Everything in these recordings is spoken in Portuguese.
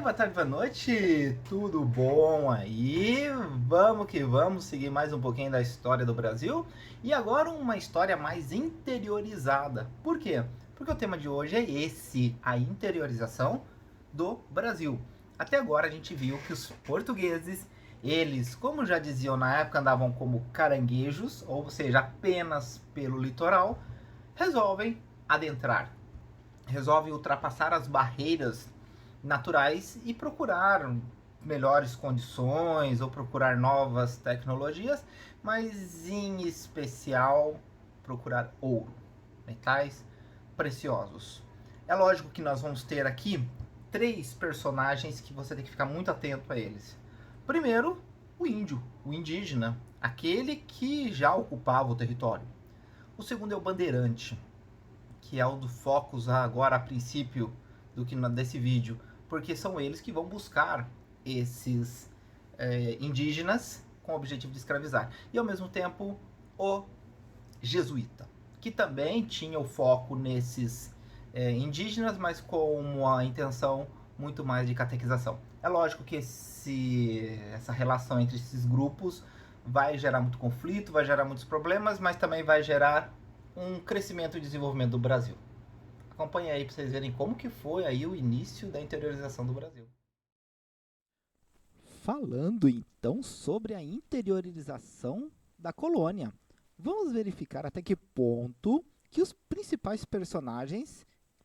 boa tarde, boa noite, tudo bom aí? Vamos que vamos seguir mais um pouquinho da história do Brasil e agora uma história mais interiorizada. Por quê? Porque o tema de hoje é esse, a interiorização do Brasil. Até agora a gente viu que os portugueses, eles, como já diziam na época, andavam como caranguejos, ou seja, apenas pelo litoral, resolvem adentrar, resolvem ultrapassar as barreiras naturais e procurar melhores condições ou procurar novas tecnologias, mas em especial procurar ouro, metais preciosos. É lógico que nós vamos ter aqui três personagens que você tem que ficar muito atento a eles. Primeiro, o índio, o indígena, aquele que já ocupava o território. O segundo é o bandeirante, que é o do Focus agora a princípio desse vídeo, porque são eles que vão buscar esses indígenas com o objetivo de escravizar. E ao mesmo tempo o jesuíta, que também tinha o foco nesses indígenas, mas com uma intenção muito mais de catequização. É lógico que essa relação entre esses grupos vai gerar muito conflito, vai gerar muitos problemas, mas também vai gerar um crescimento e desenvolvimento do Brasil. Acompanhe aí para vocês verem como que foi aí o início da interiorização do Brasil. Falando então sobre a interiorização da colônia, vamos verificar até que ponto que os principais personagens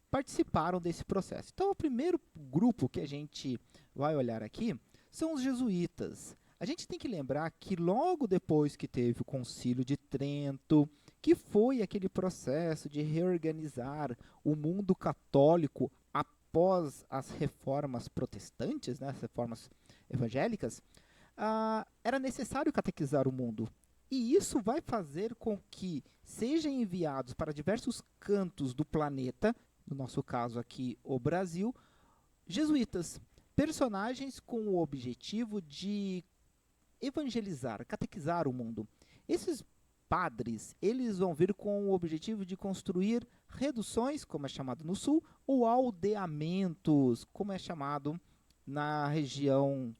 participaram desse processo. Então, o primeiro grupo que a gente vai olhar aqui são os jesuítas. A gente tem que lembrar que logo depois que teve o Concílio de Trento, que foi aquele processo de reorganizar o mundo católico após as reformas protestantes, né, as reformas evangélicas, era necessário catequizar o mundo. E isso vai fazer com que sejam enviados para diversos cantos do planeta, no nosso caso aqui o Brasil, jesuítas, personagens com o objetivo de evangelizar, catequizar o mundo. Esses padres, eles vão vir com o objetivo de construir reduções, como é chamado no sul, ou aldeamentos, como é chamado na região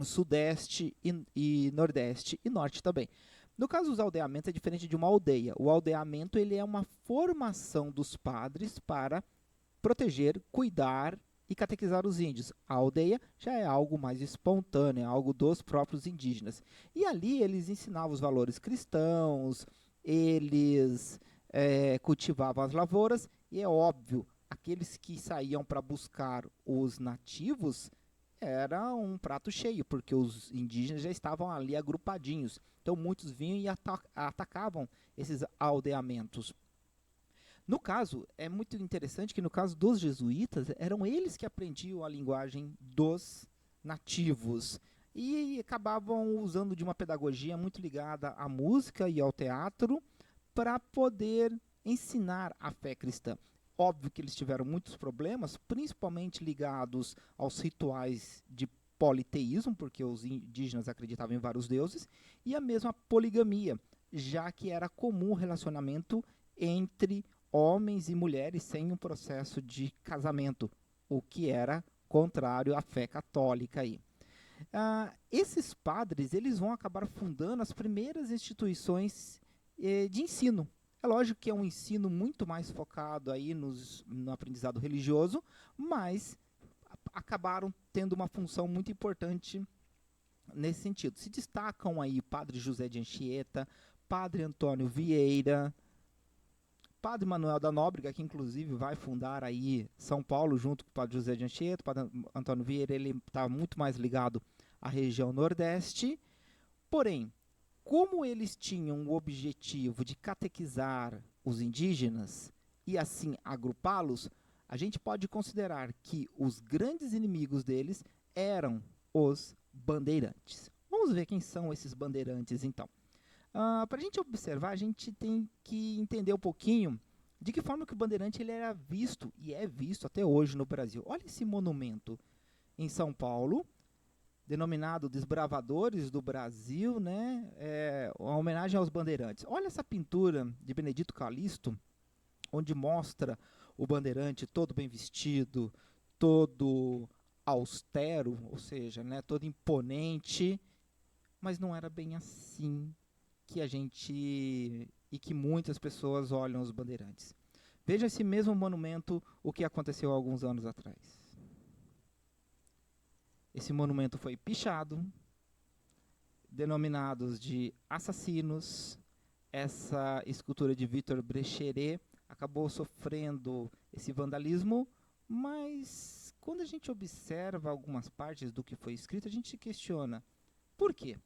sudeste e nordeste e norte também. No caso dos aldeamentos é diferente de uma aldeia. O aldeamento ele é uma formação dos padres para proteger, cuidar e catequizar os índios. A aldeia já é algo mais espontâneo, é algo dos próprios indígenas. E ali eles ensinavam os valores cristãos, eles cultivavam as lavouras, e é óbvio, aqueles que saíam para buscar os nativos era um prato cheio, porque os indígenas já estavam ali agrupadinhos. Então muitos vinham e atacavam esses aldeamentos. No caso, é muito interessante que no caso dos jesuítas, eram eles que aprendiam a linguagem dos nativos e acabavam usando de uma pedagogia muito ligada à música e ao teatro para poder ensinar a fé cristã. Óbvio que eles tiveram muitos problemas, principalmente ligados aos rituais de politeísmo, porque os indígenas acreditavam em vários deuses, e a mesma poligamia, já que era comum o relacionamento entre homens e mulheres sem um processo de casamento, o que era contrário à fé católica aí. Esses padres eles vão acabar fundando as primeiras instituições de ensino. É lógico que é um ensino muito mais focado aí no aprendizado religioso, mas acabaram tendo uma função muito importante nesse sentido. Se destacam aí Padre José de Anchieta, Padre Antônio Vieira, Padre Manuel da Nóbrega, que inclusive vai fundar aí São Paulo junto com o Padre José de Anchieta. O Padre Antônio Vieira ele está muito mais ligado à região Nordeste. Porém, como eles tinham o objetivo de catequizar os indígenas e assim agrupá-los, a gente pode considerar que os grandes inimigos deles eram os bandeirantes. Vamos ver quem são esses bandeirantes então. Para a gente observar, a gente tem que entender um pouquinho de que forma que o bandeirante ele era visto e é visto até hoje no Brasil. Olha esse monumento em São Paulo, denominado Desbravadores do Brasil, né? Uma homenagem aos bandeirantes. Olha essa pintura de Benedito Calixto, onde mostra o bandeirante todo bem vestido, todo austero, ou seja, né, todo imponente, mas não era bem assim que a gente e que muitas pessoas olham os bandeirantes. Veja esse mesmo monumento, o que aconteceu há alguns anos atrás. Esse monumento foi pichado, denominados de assassinos. Essa escultura de Victor Brecheret acabou sofrendo esse vandalismo, mas quando a gente observa algumas partes do que foi escrito, a gente se questiona por quê?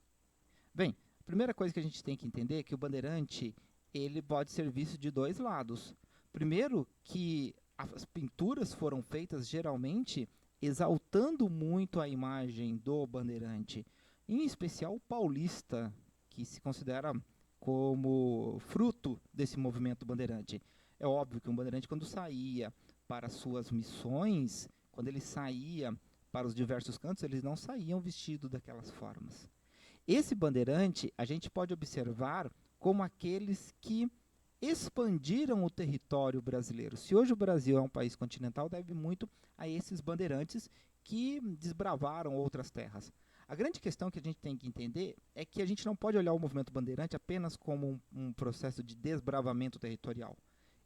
Bem, a primeira coisa que a gente tem que entender é que o bandeirante ele pode ser visto de dois lados. Primeiro, que as pinturas foram feitas geralmente exaltando muito a imagem do bandeirante, em especial o paulista, que se considera como fruto desse movimento bandeirante. É óbvio que um bandeirante, quando saía para suas missões, quando ele saía para os diversos cantos, eles não saíam vestidos daquelas formas. Esse bandeirante a gente pode observar como aqueles que expandiram o território brasileiro. Se hoje o Brasil é um país continental, deve muito a esses bandeirantes que desbravaram outras terras. A grande questão que a gente tem que entender é que a gente não pode olhar o movimento bandeirante apenas como um processo de desbravamento territorial.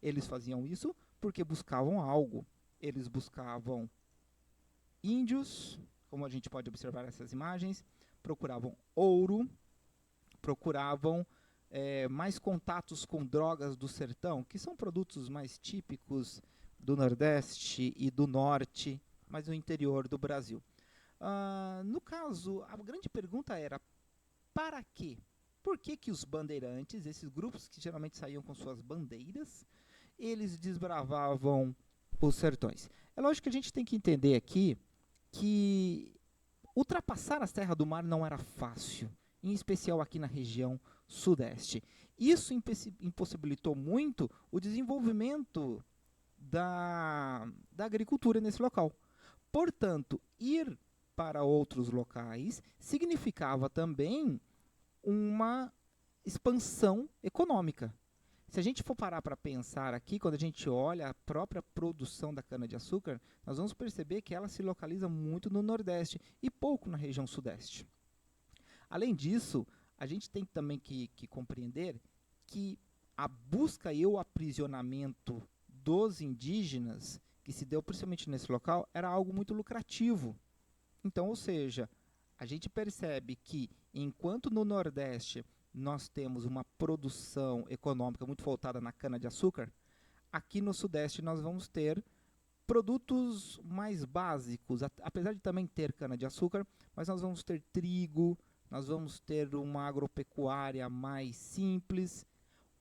Eles faziam isso porque buscavam algo. Eles buscavam índios, como a gente pode observar nessas imagens, procuravam ouro, procuravam mais contatos com drogas do sertão, que são produtos mais típicos do Nordeste e do Norte, mas no interior do Brasil. No caso, a grande pergunta era, para quê? Por que que os bandeirantes, esses grupos que geralmente saíam com suas bandeiras, eles desbravavam os sertões? É lógico que a gente tem que entender aqui que ultrapassar as terras do mar não era fácil, em especial aqui na região sudeste. Isso impossibilitou muito o desenvolvimento da agricultura nesse local. Portanto, ir para outros locais significava também uma expansão econômica. Se a gente for parar para pensar aqui, quando a gente olha a própria produção da cana-de-açúcar, nós vamos perceber que ela se localiza muito no Nordeste e pouco na região Sudeste. Além disso, a gente tem também que compreender que a busca e o aprisionamento dos indígenas, que se deu principalmente nesse local, era algo muito lucrativo. Então, ou seja, a gente percebe que enquanto no Nordeste nós temos uma produção econômica muito voltada na cana-de-açúcar, aqui no Sudeste nós vamos ter produtos mais básicos, apesar de também ter cana-de-açúcar, mas nós vamos ter trigo, nós vamos ter uma agropecuária mais simples,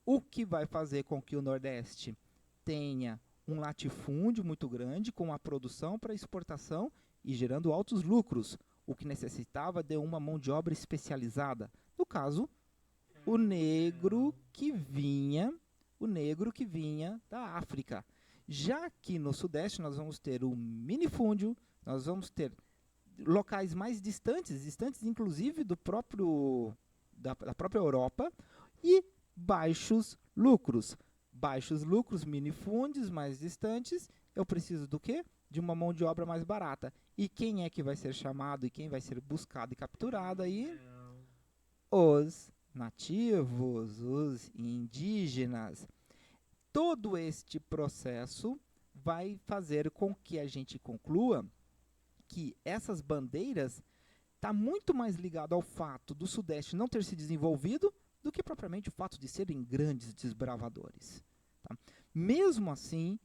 o que vai fazer com que o Nordeste tenha um latifúndio muito grande com a produção para exportação e gerando altos lucros, o que necessitava de uma mão de obra especializada. No caso, o negro que vinha da África. Já aqui no Sudeste nós vamos ter o minifúndio, nós vamos ter locais mais distantes inclusive da própria Europa, e baixos lucros. Baixos lucros, minifúndios mais distantes, eu preciso do quê? De uma mão de obra mais barata. E quem é que vai ser chamado e quem vai ser buscado e capturado aí? Os nativos, os indígenas. Todo este processo vai fazer com que a gente conclua que essas bandeiras está muito mais ligado ao fato do Sudeste não ter se desenvolvido do que propriamente o fato de serem grandes desbravadores. Tá? Mesmo assim,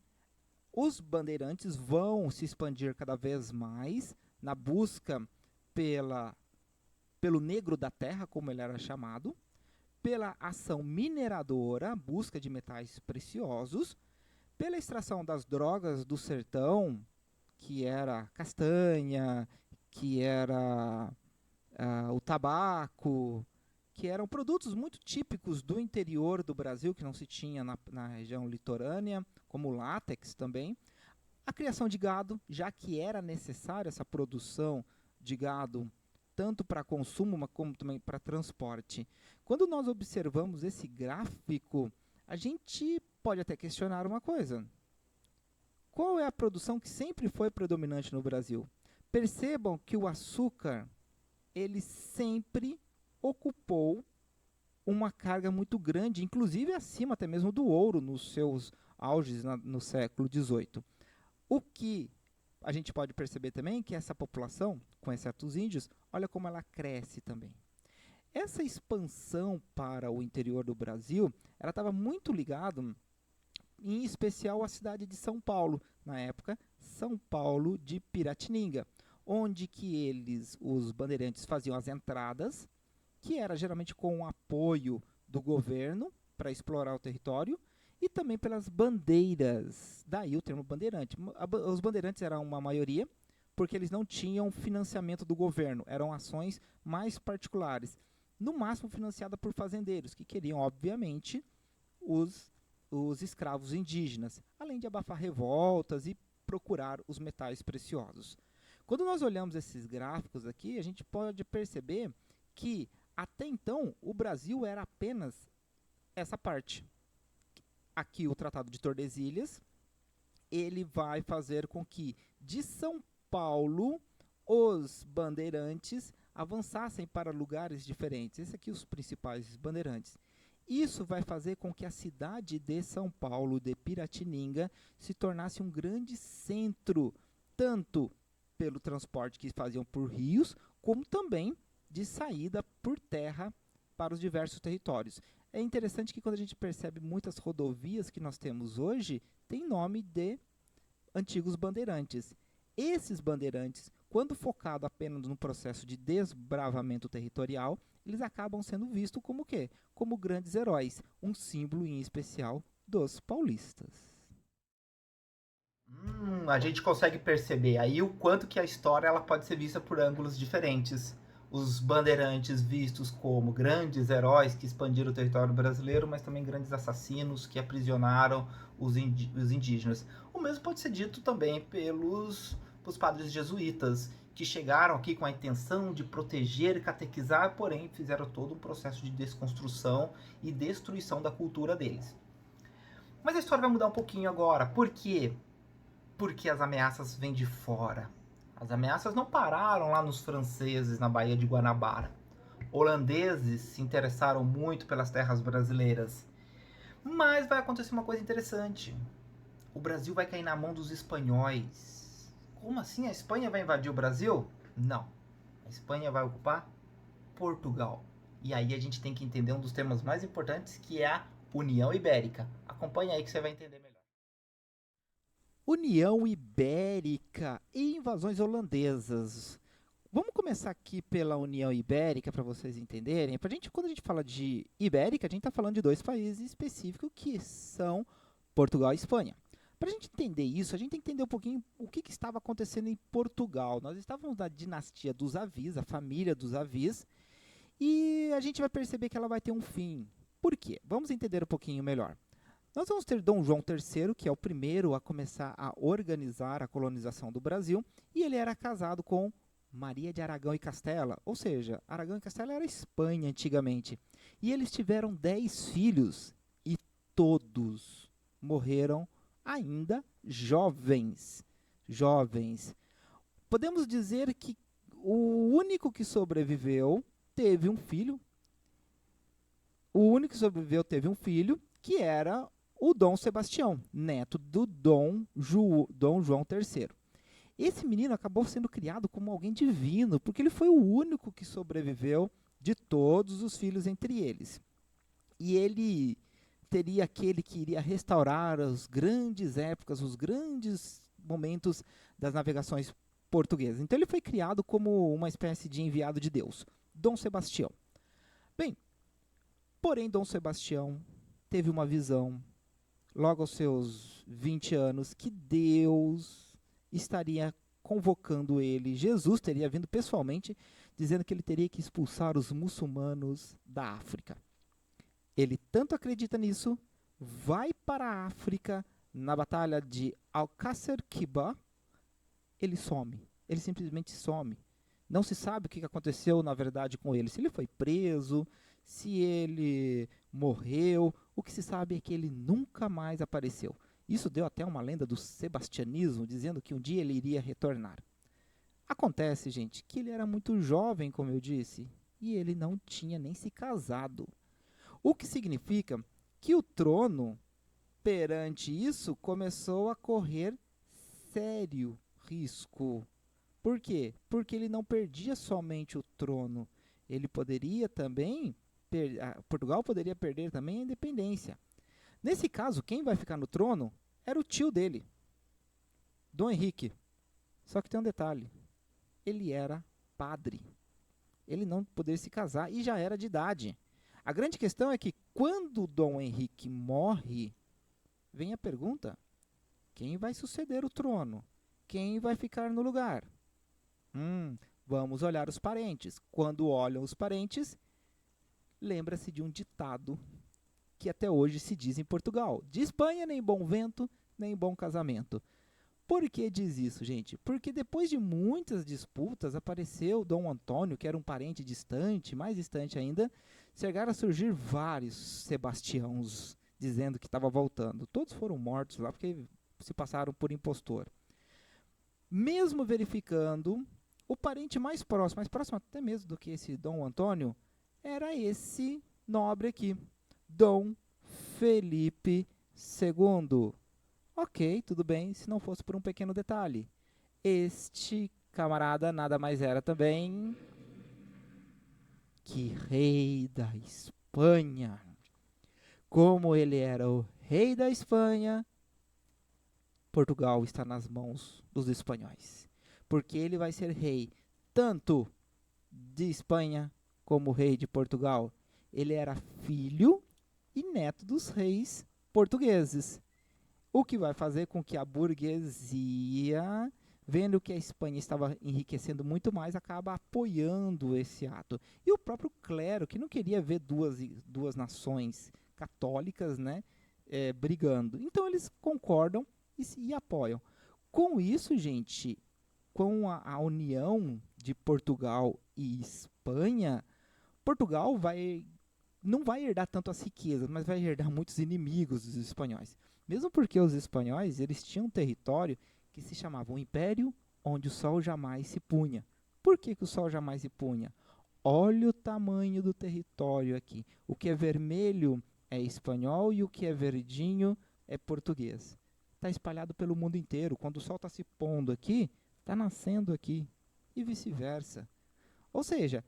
os bandeirantes vão se expandir cada vez mais na busca pelo negro da terra, como ele era chamado, pela ação mineradora, busca de metais preciosos, pela extração das drogas do sertão, que era castanha, que era o tabaco, que eram produtos muito típicos do interior do Brasil, que não se tinha na região litorânea, como o látex também. A criação de gado, já que era necessária essa produção de gado, tanto para consumo como também para transporte. Quando nós observamos esse gráfico, a gente pode até questionar uma coisa. Qual é a produção que sempre foi predominante no Brasil? Percebam que o açúcar, ele sempre ocupou uma carga muito grande, inclusive acima até mesmo do ouro nos seus auges no século XVIII. O que a gente pode perceber também que essa população, com exceto os índios, olha como ela cresce também. Essa expansão para o interior do Brasil, ela estava muito ligada, em especial, à cidade de São Paulo, na época, São Paulo de Piratininga, onde que os bandeirantes, faziam as entradas, que era geralmente com o apoio do governo para explorar o território, e também pelas bandeiras, daí o termo bandeirante. Os bandeirantes eram uma maioria, porque eles não tinham financiamento do governo, eram ações mais particulares, no máximo financiada por fazendeiros, que queriam, obviamente, os escravos indígenas, além de abafar revoltas e procurar os metais preciosos. Quando nós olhamos esses gráficos aqui, a gente pode perceber que, até então, o Brasil era apenas essa parte. Aqui o Tratado de Tordesilhas, ele vai fazer com que, de São Paulo, os bandeirantes avançassem para lugares diferentes. Esses aqui os principais bandeirantes. Isso vai fazer com que a cidade de São Paulo, de Piratininga, se tornasse um grande centro, tanto pelo transporte que faziam por rios, como também de saída por terra para os diversos territórios. É interessante que quando a gente percebe muitas rodovias que nós temos hoje, tem nome de antigos bandeirantes. Esses bandeirantes, quando focado apenas no processo de desbravamento territorial, eles acabam sendo vistos como o quê? Como grandes heróis, um símbolo em especial dos paulistas. A gente consegue perceber aí o quanto que a história ela pode ser vista por ângulos diferentes. Os bandeirantes vistos como grandes heróis que expandiram o território brasileiro, mas também grandes assassinos que aprisionaram os indígenas. O mesmo pode ser dito também pelos padres jesuítas, que chegaram aqui com a intenção de proteger e catequizar, porém fizeram todo um processo de desconstrução e destruição da cultura deles. Mas a história vai mudar um pouquinho agora. Por quê? Porque as ameaças vêm de fora. As ameaças não pararam lá nos franceses na Baía de Guanabara. Holandeses se interessaram muito pelas terras brasileiras. Mas vai acontecer uma coisa interessante. O Brasil vai cair na mão dos espanhóis. Como assim? A Espanha vai invadir o Brasil? Não. A Espanha vai ocupar Portugal. E aí a gente tem que entender um dos temas mais importantes, que é a União Ibérica. Acompanha aí que você vai entender melhor. União Ibérica e invasões holandesas. Vamos começar aqui pela União Ibérica para vocês entenderem. Quando a gente fala de Ibérica, a gente está falando de dois países específicos que são Portugal e Espanha. Para a gente entender isso, a gente tem que entender um pouquinho o que estava acontecendo em Portugal. Nós estávamos na dinastia dos Avis, a família dos Avis, e a gente vai perceber que ela vai ter um fim. Por quê? Vamos entender um pouquinho melhor. Nós vamos ter Dom João III, que é o primeiro a começar a organizar a colonização do Brasil, e ele era casado com Maria de Aragão e Castela, ou seja, Aragão e Castela era Espanha antigamente. E eles tiveram 10 filhos e todos morreram ainda jovens. Podemos dizer que o único que sobreviveu teve um filho. Que era o Dom Sebastião, neto do Dom João III. Esse menino acabou sendo criado como alguém divino, porque ele foi o único que sobreviveu de todos os filhos entre eles. E ele teria aquele que iria restaurar as grandes épocas, os grandes momentos das navegações portuguesas. Então ele foi criado como uma espécie de enviado de Deus, Dom Sebastião. Bem, porém Dom Sebastião teve uma visão, logo aos seus 20 anos, que Deus estaria convocando ele. Jesus teria vindo pessoalmente, dizendo que ele teria que expulsar os muçulmanos da África. Ele tanto acredita nisso, vai para a África, na batalha de Alcácer Quibá, ele simplesmente some. Não se sabe o que aconteceu, na verdade, com ele. Se ele foi preso, se ele morreu, o que se sabe é que ele nunca mais apareceu. Isso deu até uma lenda do sebastianismo, dizendo que um dia ele iria retornar. Acontece, gente, que ele era muito jovem, como eu disse, e ele não tinha nem se casado. O que significa que o trono, perante isso, começou a correr sério risco. Por quê? Porque ele não perdia somente o trono, ele poderia também, Portugal poderia perder também a independência. Nesse caso, quem vai ficar no trono era o tio dele, Dom Henrique. Só que tem um detalhe, ele era padre. Ele não poderia se casar e já era de idade. A grande questão é que quando Dom Henrique morre, vem a pergunta: quem vai suceder o trono? Quem vai ficar no lugar? Vamos olhar os parentes. Quando olham os parentes, lembra-se de um ditado que até hoje se diz em Portugal: de Espanha nem bom vento, nem bom casamento. Por que diz isso, gente? Porque depois de muitas disputas, apareceu Dom Antônio, que era um parente distante, mais distante ainda, chegaram a surgir vários Sebastiãos dizendo que estava voltando. Todos foram mortos lá porque se passaram por impostor. Mesmo verificando, o parente mais próximo até mesmo do que esse Dom Antônio, era esse nobre aqui, Dom Felipe II. Ok, tudo bem, se não fosse por um pequeno detalhe. Este camarada nada mais era também que rei da Espanha. Como ele era o rei da Espanha, Portugal está nas mãos dos espanhóis. Porque ele vai ser rei tanto de Espanha como rei de Portugal. Ele era filho e neto dos reis portugueses. O que vai fazer com que a burguesia, vendo que a Espanha estava enriquecendo muito mais, acaba apoiando esse ato. E o próprio clero, que não queria ver duas nações católicas, né, brigando. Então eles concordam e apoiam. Com isso, gente, com a união de Portugal e Espanha, Portugal não vai herdar tanto as riquezas, mas vai herdar muitos inimigos dos espanhóis. Mesmo porque os espanhóis eles tinham um território que se chamava o Império onde o sol jamais se punha. Por que o sol jamais se punha? Olha o tamanho do território aqui. O que é vermelho é espanhol e o que é verdinho é português. Está espalhado pelo mundo inteiro. Quando o sol está se pondo aqui, está nascendo aqui. E vice-versa. Ou seja,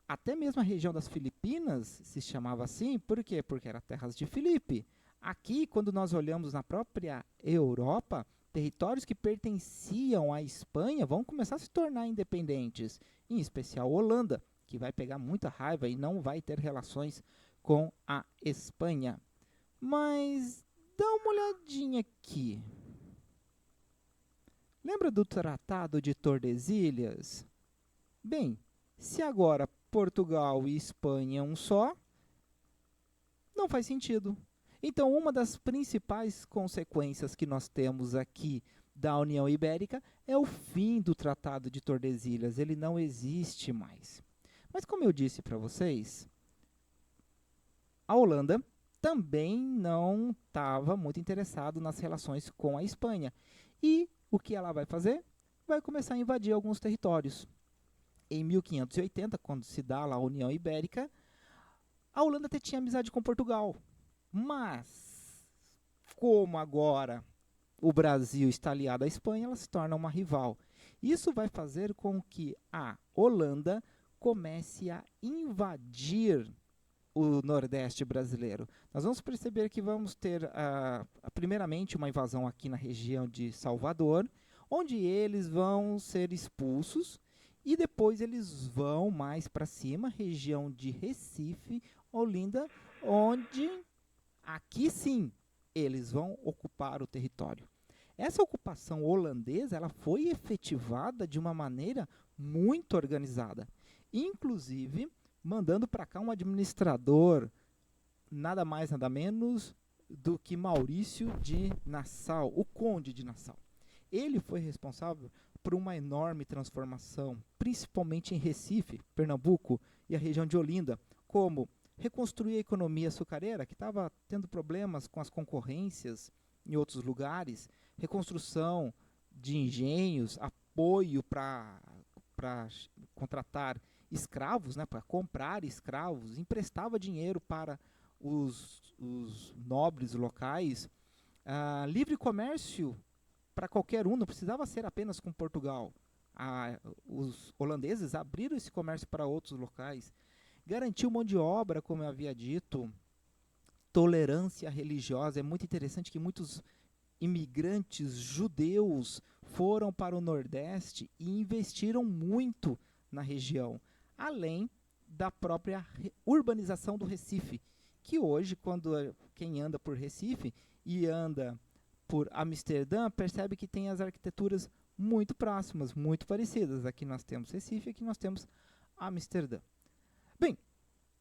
até mesmo a região das Filipinas se chamava assim, por quê? Porque era terras de Filipe. Aqui, quando nós olhamos na própria Europa, territórios que pertenciam à Espanha vão começar a se tornar independentes, em especial a Holanda, que vai pegar muita raiva e não vai ter relações com a Espanha. Mas dá uma olhadinha aqui. Lembra do Tratado de Tordesilhas? Bem, se agora Portugal e Espanha um só, não faz sentido. Então, uma das principais consequências que nós temos aqui da União Ibérica é o fim do Tratado de Tordesilhas. Ele não existe mais. Mas, como eu disse para vocês, a Holanda também não estava muito interessada nas relações com a Espanha. E o que ela vai fazer? Vai começar a invadir alguns territórios. Em 1580, quando se dá lá a União Ibérica, a Holanda até tinha amizade com Portugal. Mas, como agora o Brasil está aliado à Espanha, ela se torna uma rival. Isso vai fazer com que a Holanda comece a invadir o Nordeste brasileiro. Nós vamos perceber que vamos ter, primeiramente, uma invasão aqui na região de Salvador, onde eles vão ser expulsos, e depois eles vão mais para cima, região de Recife, Olinda, onde aqui sim eles vão ocupar o território. Essa ocupação holandesa ela foi efetivada de uma maneira muito organizada, inclusive mandando para cá um administrador, nada mais nada menos do que Maurício de Nassau, o Conde de Nassau. Ele foi responsável por uma enorme transformação, principalmente em Recife, Pernambuco e a região de Olinda, como reconstruir a economia açucareira, que estava tendo problemas com as concorrências em outros lugares, reconstrução de engenhos, a apoio para contratar escravos, né, para comprar escravos, emprestava dinheiro para os nobres locais. Livre comércio para qualquer um, não precisava ser apenas com Portugal. Os holandeses abriram esse comércio para outros locais. Garantiu mão de obra, como eu havia dito. Tolerância religiosa. É muito interessante que muitos imigrantes judeus foram para o Nordeste e investiram muito na região, além da própria urbanização do Recife, que hoje, quem anda por Recife e anda por Amsterdã, percebe que tem as arquiteturas muito próximas, muito parecidas. Aqui nós temos Recife, aqui nós temos Amsterdã. Bem,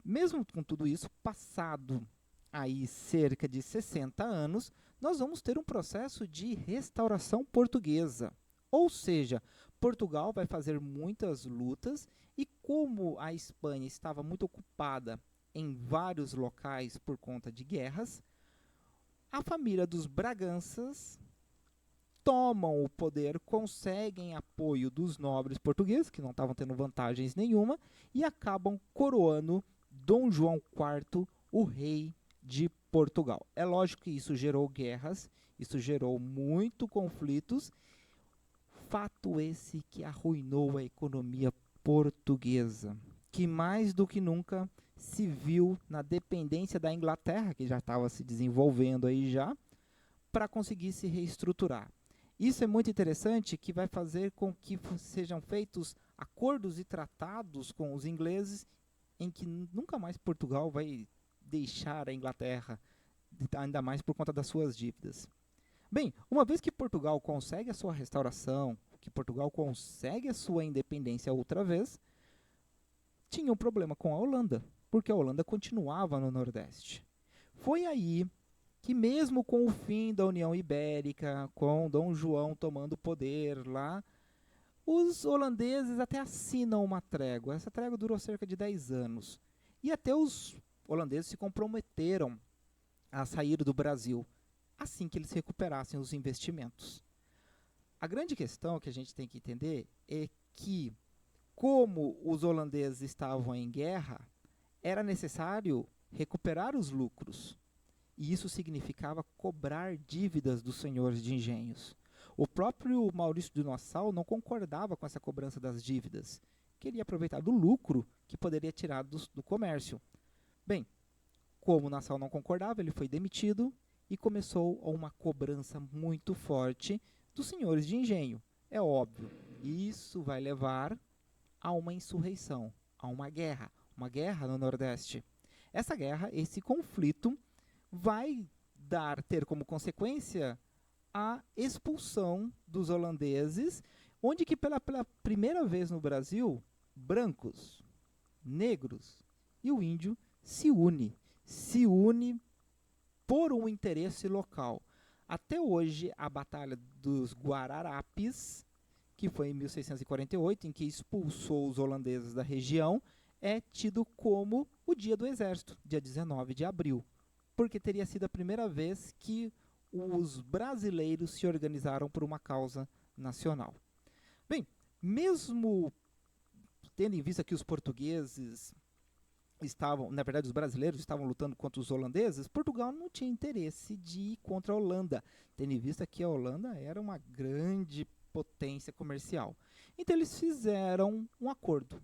mesmo com tudo isso, passado aí cerca de 60 anos, nós vamos ter um processo de restauração portuguesa. Ou seja, Portugal vai fazer muitas lutas e como a Espanha estava muito ocupada em vários locais por conta de guerras, a família dos Braganças tomam o poder, conseguem apoio dos nobres portugueses, que não estavam tendo vantagens nenhuma, e acabam coroando Dom João IV, o rei de Portugal. É lógico que isso gerou guerras, isso gerou muitos conflitos. Fato esse que arruinou a economia portuguesa, que mais do que nunca se viu na dependência da Inglaterra, que já estava se desenvolvendo aí já, para conseguir se reestruturar. Isso é muito interessante, que vai fazer com que sejam feitos acordos e tratados com os ingleses, em que nunca mais Portugal vai deixar a Inglaterra, ainda mais por conta das suas dívidas. Bem, uma vez que Portugal consegue a sua restauração, que Portugal consegue a sua independência outra vez, tinha um problema com a Holanda, porque a Holanda continuava no Nordeste. Foi aí que mesmo com o fim da União Ibérica, com Dom João tomando o poder lá, os holandeses até assinam uma trégua. Essa trégua durou cerca de 10 anos. E até os holandeses se comprometeram a sair do Brasil, assim que eles recuperassem os investimentos. A grande questão que a gente tem que entender é que, como os holandeses estavam em guerra, era necessário recuperar os lucros. E isso significava cobrar dívidas dos senhores de engenhos. O próprio Maurício de Nassau não concordava com essa cobrança das dívidas. Queria aproveitar do lucro que poderia tirar do comércio. Bem, como Nassau não concordava, ele foi demitido e começou uma cobrança muito forte dos senhores de engenho. É óbvio, isso vai levar a uma insurreição, a uma guerra no Nordeste. Essa guerra, esse conflito, vai ter como consequência a expulsão dos holandeses, onde que pela primeira vez no Brasil, brancos, negros e o índio se une por um interesse local. Até hoje, a Batalha dos Guararapes, que foi em 1648, em que expulsou os holandeses da região, é tido como o Dia do Exército, dia 19 de abril, porque teria sido a primeira vez que os brasileiros se organizaram por uma causa nacional. Bem, mesmo tendo em vista que os portugueses estavam, na verdade os brasileiros estavam lutando contra os holandeses, Portugal não tinha interesse de ir contra a Holanda, tendo em vista que a Holanda era uma grande potência comercial. Então eles fizeram um acordo,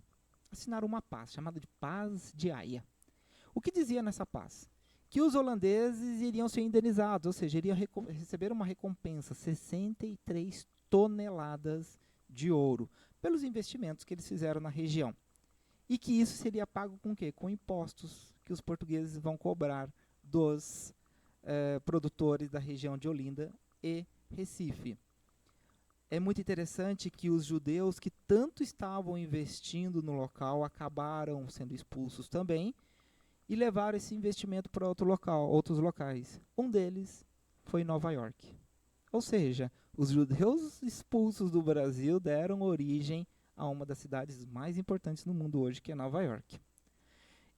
assinaram uma paz, chamada de Paz de Haia. O que dizia nessa paz? Que os holandeses iriam ser indenizados, ou seja, iriam receber uma recompensa, 63 toneladas de ouro, pelos investimentos que eles fizeram na região. E que isso seria pago com o quê? Com impostos que os portugueses vão cobrar dos produtores da região de Olinda e Recife. É muito interessante que os judeus que tanto estavam investindo no local acabaram sendo expulsos também, e levaram esse investimento para outros locais. Um deles foi Nova York. Ou seja, os judeus expulsos do Brasil deram origem a uma das cidades mais importantes no mundo hoje, que é Nova York.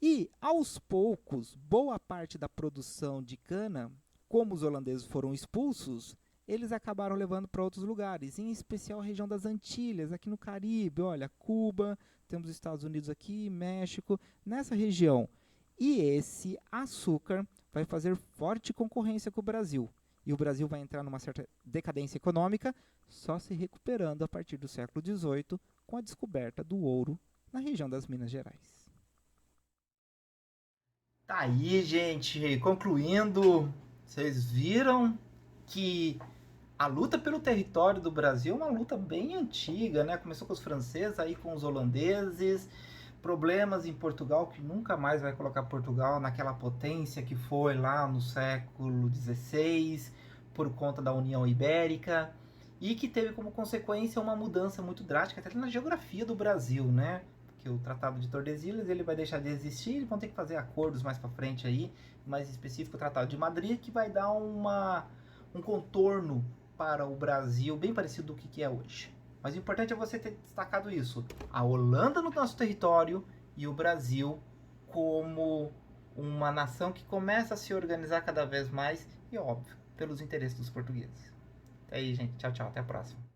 E, aos poucos, boa parte da produção de cana, como os holandeses foram expulsos, eles acabaram levando para outros lugares, em especial a região das Antilhas, aqui no Caribe, olha, Cuba, temos os Estados Unidos aqui, México, nessa região. E esse açúcar vai fazer forte concorrência com o Brasil. E o Brasil vai entrar numa certa decadência econômica, só se recuperando a partir do século XVIII, com a descoberta do ouro na região das Minas Gerais. Tá aí, gente. Concluindo, vocês viram que a luta pelo território do Brasil é uma luta bem antiga, né? Começou com os franceses, aí com os holandeses, problemas em Portugal, que nunca mais vai colocar Portugal naquela potência que foi lá no século XVI, por conta da União Ibérica, e que teve como consequência uma mudança muito drástica até na geografia do Brasil, né? Que o Tratado de Tordesilhas ele vai deixar de existir, eles vão ter que fazer acordos mais para frente aí, mais específico o Tratado de Madrid, que vai dar um contorno para o Brasil bem parecido do que é hoje. Mas o importante é você ter destacado isso. A Holanda no nosso território e o Brasil como uma nação que começa a se organizar cada vez mais e, óbvio, pelos interesses dos portugueses. É aí, gente. Tchau, tchau. Até a próxima.